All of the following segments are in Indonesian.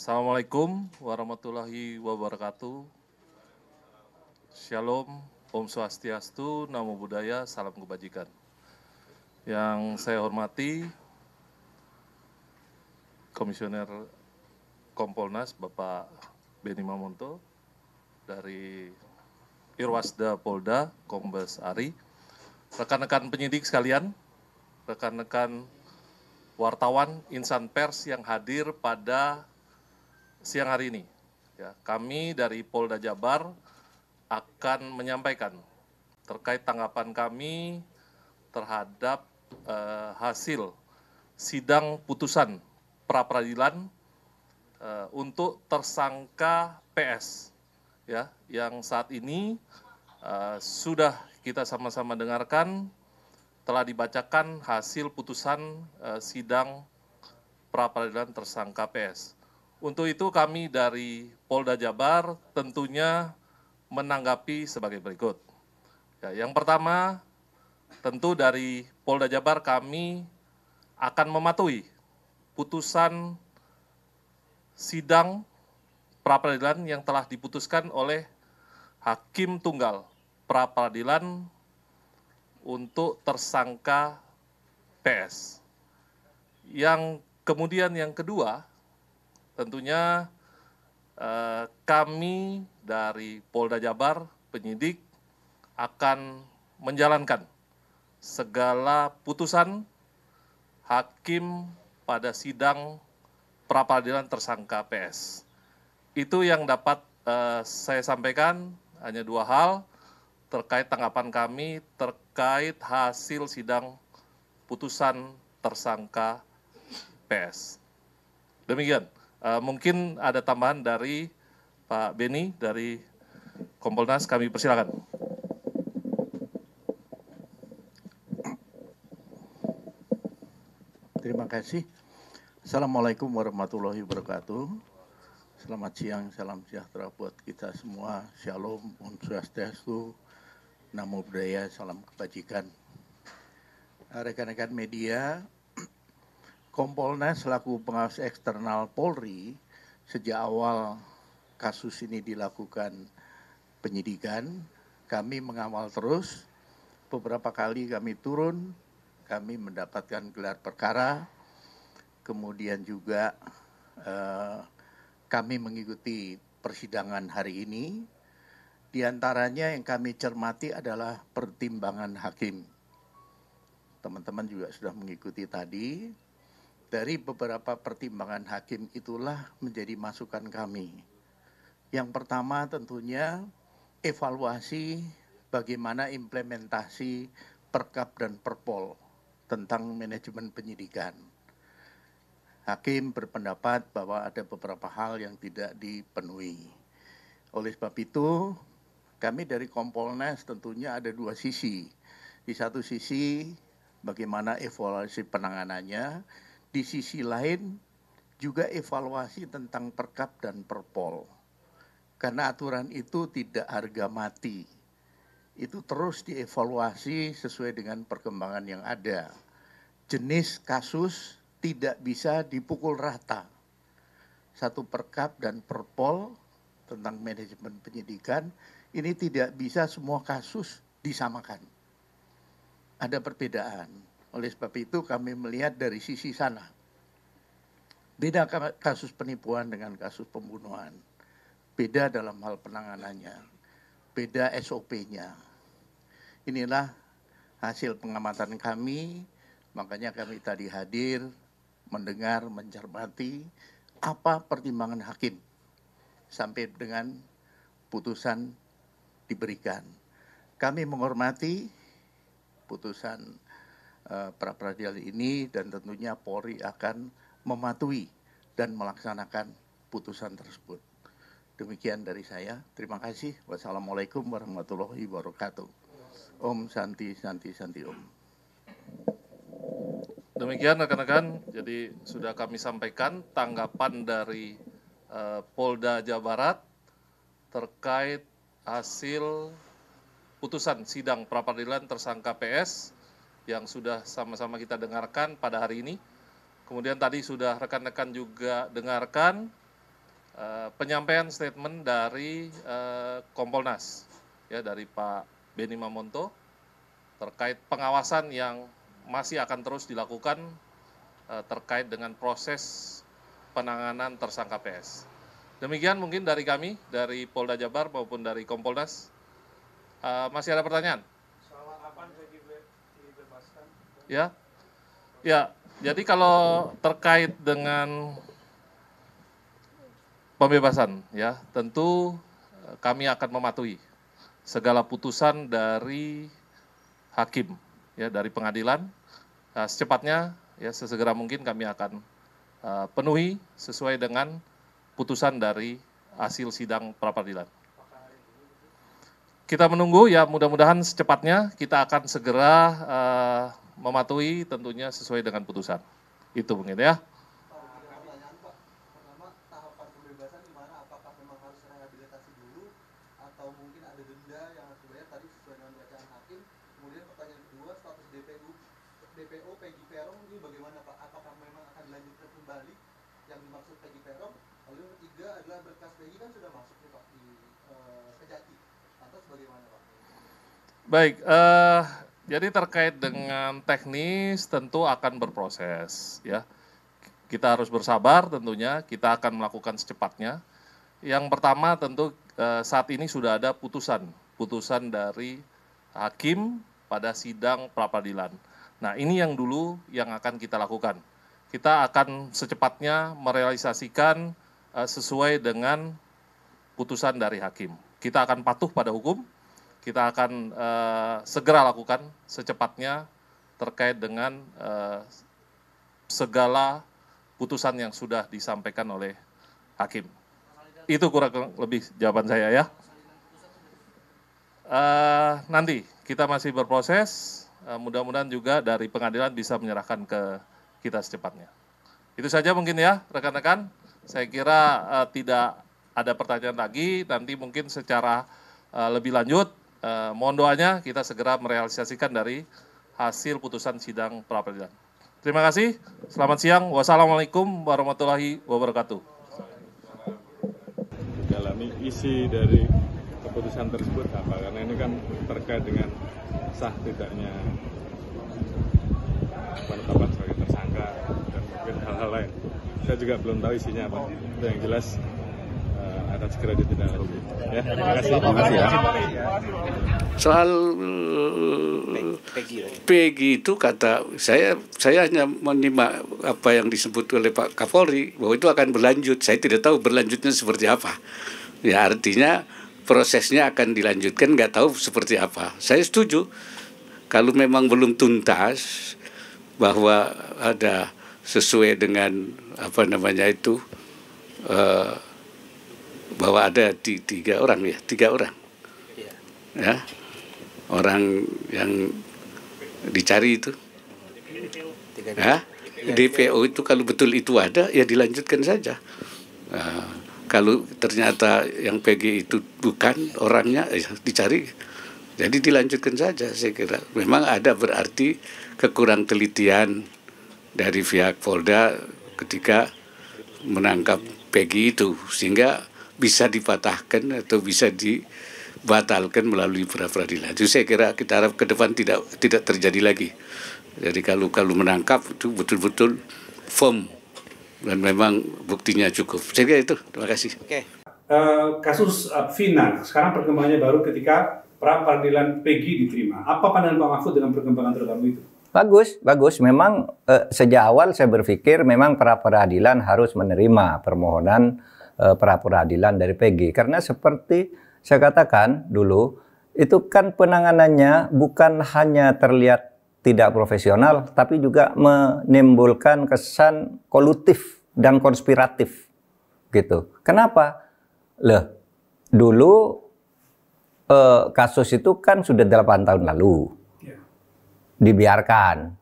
Assalamualaikum warahmatullahi wabarakatuh. Shalom, Om Swastiastu, Namo Buddhaya, Salam Kebajikan. Yang saya hormati Komisioner Kompolnas Bapak Beni Mamonto dari Irwasda Polda Kombes Ari, rekan-rekan penyidik sekalian, rekan-rekan wartawan insan pers yang hadir pada siang hari ini. Ya, kami dari Polda Jabar akan menyampaikan terkait tanggapan kami terhadap hasil sidang putusan pra-peradilan untuk tersangka PS, ya, yang saat ini sudah kita sama-sama dengarkan, telah dibacakan hasil putusan sidang pra-peradilan tersangka PS. Untuk itu kami dari Polda Jabar tentunya menanggapi sebagai berikut. Ya, yang pertama, tentu dari Polda Jabar kami akan mematuhi putusan sidang pra-peradilan yang telah diputuskan oleh Hakim Tunggal pra-peradilan untuk tersangka PS. Yang kemudian yang kedua, tentunya kami dari Polda Jabar, penyidik, akan menjalankan segala putusan hakim pada sidang pra-peradilan tersangka PS. Itu yang dapat saya sampaikan, hanya dua hal terkait tanggapan kami terkait hasil sidang putusan tersangka PS. Demikian. Mungkin ada tambahan dari Pak Beni dari Kompolnas, kami persilakan. Terima kasih. Assalamualaikum warahmatullahi wabarakatuh. Selamat siang, salam sejahtera buat kita semua. Shalom, Om Swastiastu, Namo Buddhaya, salam kebajikan. Rekan-rekan media, Kompolnas selaku pengawas eksternal Polri, sejak awal kasus ini dilakukan penyidikan, kami mengawal terus. Beberapa kali kami turun, kami mendapatkan gelar perkara, kemudian juga kami mengikuti persidangan hari ini. Di antaranya yang kami cermati adalah pertimbangan hakim. Teman-teman juga sudah mengikuti tadi. Dari beberapa pertimbangan hakim itulah menjadi masukan kami. Yang pertama tentunya evaluasi bagaimana implementasi Perkap dan Perpol tentang manajemen penyidikan. Hakim berpendapat bahwa ada beberapa hal yang tidak dipenuhi. Oleh sebab itu, kami dari Kompolnas tentunya ada dua sisi. Di satu sisi bagaimana evaluasi penanganannya, di sisi lain juga evaluasi tentang Perkap dan Perpol. Karena aturan itu tidak harga mati. Itu terus dievaluasi sesuai dengan perkembangan yang ada. Jenis kasus tidak bisa dipukul rata. Satu Perkap dan Perpol tentang manajemen penyidikan, ini tidak bisa semua kasus disamakan. Ada perbedaan. Oleh sebab itu kami melihat dari sisi sana. Beda kasus penipuan dengan kasus pembunuhan. Beda dalam hal penanganannya. Beda SOP-nya. Inilah hasil pengamatan kami, makanya kami tadi hadir, mendengar, mencermati apa pertimbangan hakim sampai dengan putusan diberikan. Kami menghormati putusan pra-peradilan ini dan tentunya Polri akan mematuhi dan melaksanakan putusan tersebut. Demikian dari saya. Terima kasih. Wassalamualaikum warahmatullahi wabarakatuh. Om Santi Santi Santi Om. Demikian rekan-rekan, jadi sudah kami sampaikan tanggapan dari Polda Jawa Barat terkait hasil putusan sidang pra-peradilan tersangka PS yang sudah sama-sama kita dengarkan pada hari ini. Kemudian tadi sudah rekan-rekan juga dengarkan penyampaian statement dari Kompolnas, ya, dari Pak Benny Mamonto terkait pengawasan yang masih akan terus dilakukan terkait dengan proses penanganan tersangka PS. Demikian mungkin dari kami, dari Polda Jabar maupun dari Kompolnas. Masih ada pertanyaan? Soal kapan dibebaskan? Ya, jadi kalau terkait dengan pembebasan, ya, tentu kami akan mematuhi segala putusan dari hakim, ya, dari pengadilan. Secepatnya, ya, sesegera mungkin kami akan penuhi sesuai dengan putusan dari hasil sidang pra-peradilan. Kita menunggu, ya, mudah-mudahan secepatnya kita akan segera mematuhi tentunya sesuai dengan putusan. Itu mungkin, ya. Atau mungkin ada denda yang harus dibayar tadi sesuai dengan bacaan hakim. Kemudian pertanyaan kedua, status DPO Peggy Peron ini bagaimana Pak? Apakah memang akan dilanjutkan kembali yang dimaksud Peggy Peron? Lalu yang ketiga adalah berkas Peggy kan sudah masuk nih Pak di Kejati. Lantas bagaimana Pak? Baik, jadi terkait dengan teknis tentu akan berproses, ya. Kita harus bersabar tentunya, kita akan melakukan secepatnya. Yang pertama tentu saat ini sudah ada putusan dari hakim pada sidang pra-peradilan. Nah, ini yang dulu yang akan kita lakukan. Kita akan secepatnya merealisasikan sesuai dengan putusan dari hakim. Kita akan patuh pada hukum, kita akan segera lakukan secepatnya terkait dengan segala putusan yang sudah disampaikan oleh hakim. Itu kurang lebih jawaban saya, ya. Nanti kita masih berproses, mudah-mudahan juga dari pengadilan bisa menyerahkan ke kita secepatnya. Itu saja mungkin, ya, rekan-rekan. Saya kira tidak ada pertanyaan lagi, nanti mungkin secara lebih lanjut, mohon doanya kita segera merealisasikan dari hasil putusan sidang pra-peradilan. Terima kasih, selamat siang, wassalamualaikum warahmatullahi wabarakatuh. Dalami isi dari keputusan tersebut apa, karena ini kan terkait dengan sah tidaknya penetapan sebagai tersangka dan mungkin hal-hal lain. Saya juga belum tahu isinya apa. Itu yang jelas akan segera ditindaklanjuti. Ya, terima kasih. Terima kasih, ya. Soal Peggy itu kata saya hanya menyimak apa yang disebut oleh Pak Kapolri bahwa itu akan berlanjut. Saya tidak tahu berlanjutnya seperti apa. Ya, artinya prosesnya akan dilanjutkan, nggak tahu seperti apa. Saya setuju kalau memang belum tuntas bahwa ada sesuai dengan apa namanya itu bahwa ada tiga orang, ya, orang yang dicari itu, ya, DPO itu kalau betul itu ada, ya dilanjutkan saja. Kalau ternyata yang PG itu bukan orangnya, ya dicari, jadi dilanjutkan saja. Saya kira memang ada berarti kekurang telitian dari pihak Polda ketika menangkap PG itu, sehingga bisa dipatahkan atau bisa dibatalkan melalui pra-peradilan. Itu saya kira kita harap ke depan tidak terjadi lagi. Jadi kalau menangkap itu betul-betul firm dan memang buktinya cukup. Saya kira itu. Terima kasih. Oke. Kasus Vina sekarang perkembangannya baru ketika pra-peradilan Peggy diterima. Apa pandangan Pak Mahfud dengan perkembangan terbaru itu? Bagus. Memang sejak awal saya berpikir memang pra-peradilan harus menerima permohonan pra-peradilan dari Peggy. Karena seperti saya katakan dulu, itu kan penanganannya bukan hanya terlihat tidak profesional, tapi juga menimbulkan kesan kolutif dan konspiratif. Gitu. Kenapa? Dulu kasus itu kan sudah 8 tahun lalu. Dibiarkan.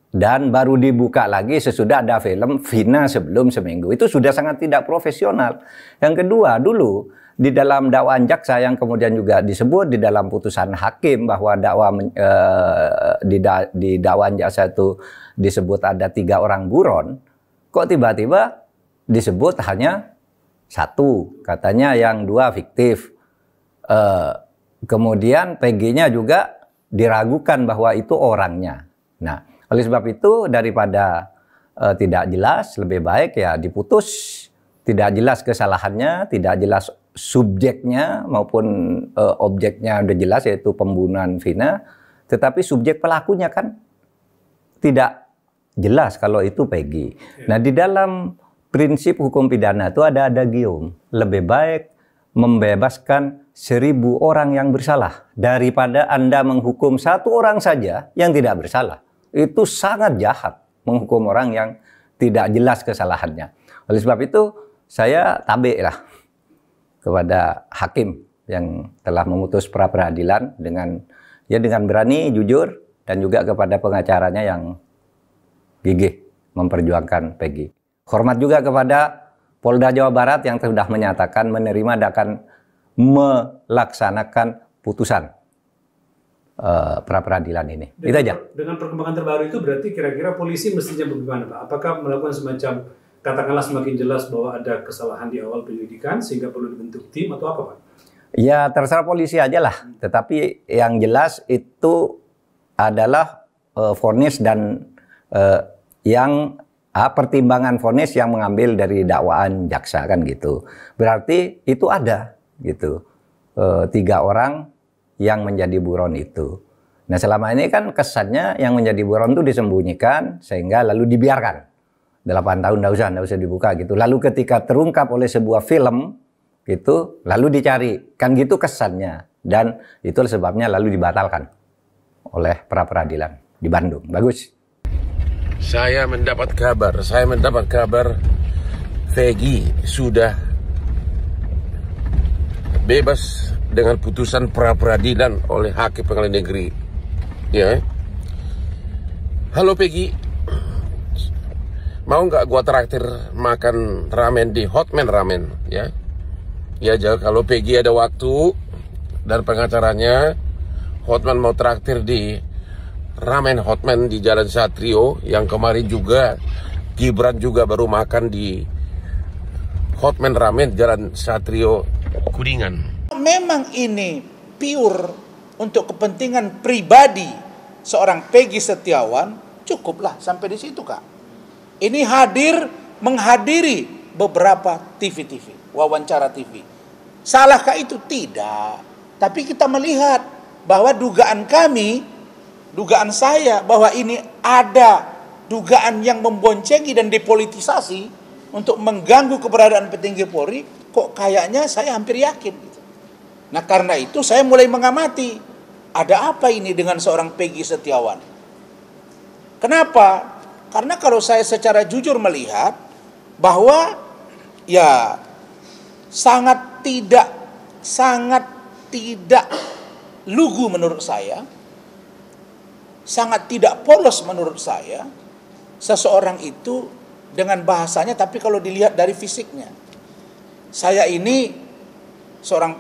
Dan baru dibuka lagi sesudah ada film Vina sebelum seminggu. Itu sudah sangat tidak profesional. Yang kedua, dulu di dalam dakwaan jaksa yang kemudian juga disebut di dalam putusan hakim bahwa di dakwaan jaksa itu disebut ada 3 orang buron. Kok tiba-tiba disebut hanya satu, katanya yang dua fiktif. Kemudian PG-nya juga diragukan bahwa itu orangnya. Nah, oleh sebab itu daripada tidak jelas, lebih baik ya diputus. Tidak jelas kesalahannya, tidak jelas subjeknya maupun objeknya udah jelas yaitu pembunuhan Vina, tetapi subjek pelakunya kan tidak jelas kalau itu Peggy. Nah, di dalam prinsip hukum pidana itu ada adagium, lebih baik membebaskan 1000 orang yang bersalah daripada Anda menghukum 1 orang saja yang tidak bersalah. Itu sangat jahat menghukum orang yang tidak jelas kesalahannya. Oleh sebab itu saya tabik lah kepada hakim yang telah memutus pra peradilan dengan berani, jujur, dan juga kepada pengacaranya yang gigih memperjuangkan Peggy. Hormat juga kepada Polda Jawa Barat yang sudah menyatakan menerima dan akan melaksanakan putusan pra peradilan ini. Itu aja. Dengan perkembangan terbaru itu berarti kira-kira polisi mestinya bagaimana, Pak? Apakah melakukan semacam katakanlah semakin jelas bahwa ada kesalahan di awal penyelidikan sehingga perlu dibentuk tim atau apa, Pak? Ya terserah polisi aja lah. Tetapi yang jelas itu adalah vonis dan pertimbangan vonis yang mengambil dari dakwaan jaksa kan gitu. Berarti itu ada gitu 3 orang yang menjadi buron itu. Nah selama ini kan kesannya yang menjadi buron itu disembunyikan sehingga lalu dibiarkan. 8 tahun nggak usah dibuka gitu. Lalu ketika terungkap oleh sebuah film gitu, lalu dicari. Kan gitu kesannya. Dan itu sebabnya lalu dibatalkan oleh pra peradilan di Bandung. Bagus. Saya mendapat kabar Peggy sudah bebas dengan putusan pra peradilan oleh Hakim Pengadilan Negeri. Ya. Halo Peggy. Mau nggak gua traktir makan ramen di Hotman Ramen, ya? Ya, kalau Peggy ada waktu dan pengacaranya, Hotman mau traktir di Ramen Hotman di Jalan Satrio, yang kemarin juga Gibran juga baru makan di Hotman Ramen Jalan Satrio Kuningan. Memang ini pure untuk kepentingan pribadi seorang Peggy Setiawan, cukuplah sampai di situ, Kak. Ini menghadiri beberapa TV, wawancara TV. Salahkah itu? Tidak. Tapi kita melihat bahwa dugaan saya bahwa ini ada dugaan yang memboncengi dan depolitisasi untuk mengganggu keberadaan petinggi Polri, kok kayaknya saya hampir yakin. Nah karena itu saya mulai mengamati, ada apa ini dengan seorang Peggy Setiawan? Kenapa? Karena kalau saya secara jujur melihat bahwa ya sangat tidak lugu menurut saya, sangat tidak polos menurut saya, seseorang itu dengan bahasanya, tapi kalau dilihat dari fisiknya. Saya ini seorang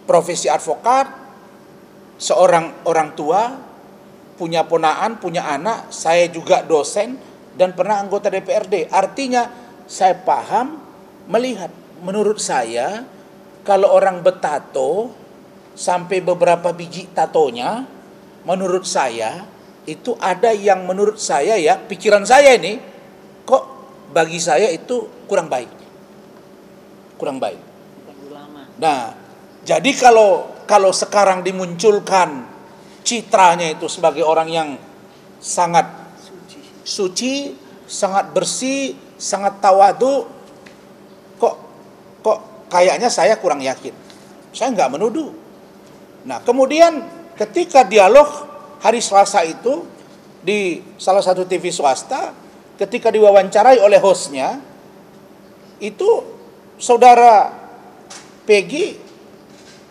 profesi advokat, seorang orang tua, punya ponaan, punya anak, saya juga dosen dan pernah anggota DPRD. Artinya saya paham, melihat. Menurut saya kalau orang bertato sampai beberapa biji tatonya, menurut saya itu ada yang menurut saya ya, pikiran saya ini kok bagi saya itu kurang baik. Nah, jadi kalau sekarang dimunculkan citranya itu sebagai orang yang sangat suci, sangat bersih, sangat tawadu, kok kayaknya saya kurang yakin. Saya nggak menuduh. Nah, kemudian ketika dialog hari Selasa itu di salah satu TV swasta, ketika diwawancarai oleh hostnya, itu saudara Peggy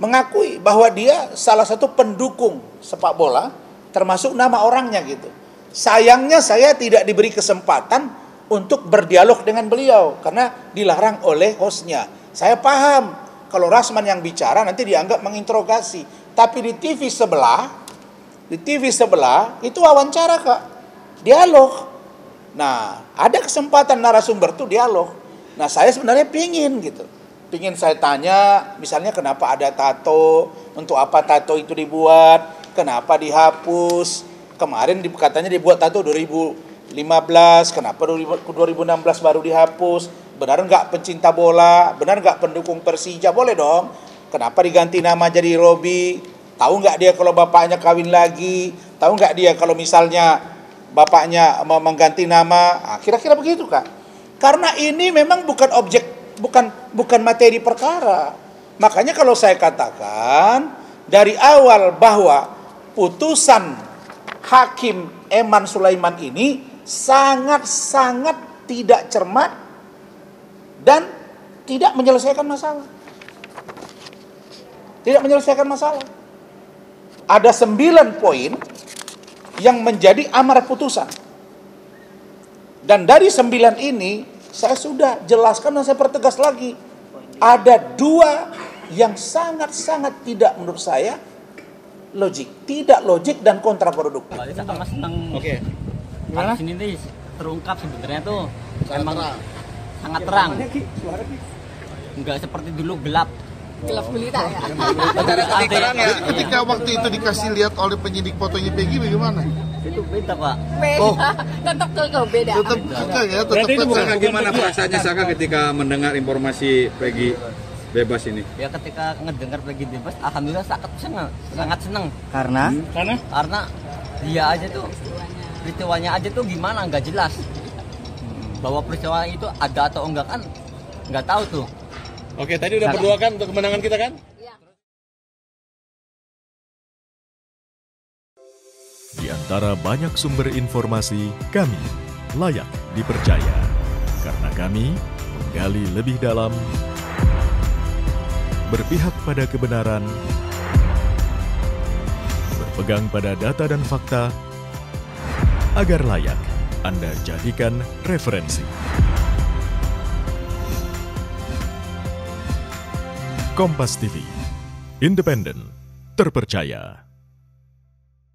mengakui bahwa dia salah satu pendukung sepak bola, termasuk nama orangnya gitu. Sayangnya saya tidak diberi kesempatan untuk berdialog dengan beliau karena dilarang oleh hostnya. Saya paham kalau Rasman yang bicara nanti dianggap menginterogasi. Tapi di TV sebelah itu wawancara, Kak. Dialog. Nah, ada kesempatan narasumber tuh dialog. Nah saya sebenarnya pingin gitu. Pingin saya tanya, misalnya kenapa ada tato, untuk apa tato itu dibuat, kenapa dihapus. Kemarin katanya dibuat tato 2015, kenapa 2016 baru dihapus. Benar nggak pencinta bola, benar nggak pendukung Persija, boleh dong. Kenapa diganti nama jadi Robi? Tahu nggak dia kalau bapaknya kawin lagi? Tahu nggak dia kalau misalnya bapaknya mengganti nama? Nah, kira-kira begitu Kak. Karena ini memang bukan objek, bukan materi perkara. Makanya kalau saya katakan dari awal bahwa putusan Hakim Eman Sulaiman ini sangat-sangat tidak cermat dan tidak menyelesaikan masalah. Tidak menyelesaikan masalah. Ada 9 poin yang menjadi amar putusan. Dan dari 9 ini saya sudah jelaskan dan saya pertegas lagi. Ada 2 yang sangat-sangat tidak menurut saya logik. Tidak logik dan kontraproduktif. Oke. Gimana? Sini nih terungkap sebenarnya tuh emang sangat terang. Enggak seperti dulu gelap. Gelap gulita ya. Ketika waktu itu dikasih lihat oleh penyidik fotonya Peggy bagaimana? Itu beda Pak. Beda. Tetap kalau beda. Tetap ya. Berarti itu gimana perasaannya Saka ketika mendengar informasi Peggy bebas ini? Ya ketika ngedengar Peggy bebas, alhamdulillah sangat senang. Karena dia aja tuh peristiwanya aja tuh gimana nggak jelas. Bahwa peristiwa itu ada atau enggak kan nggak tahu tuh. Oke, tadi udah berdoakan untuk kemenangan kita kan? Di antara banyak sumber informasi, kami layak dipercaya. Karena kami menggali lebih dalam, berpihak pada kebenaran, berpegang pada data dan fakta, agar layak Anda jadikan referensi. Kompas TV, independen, terpercaya.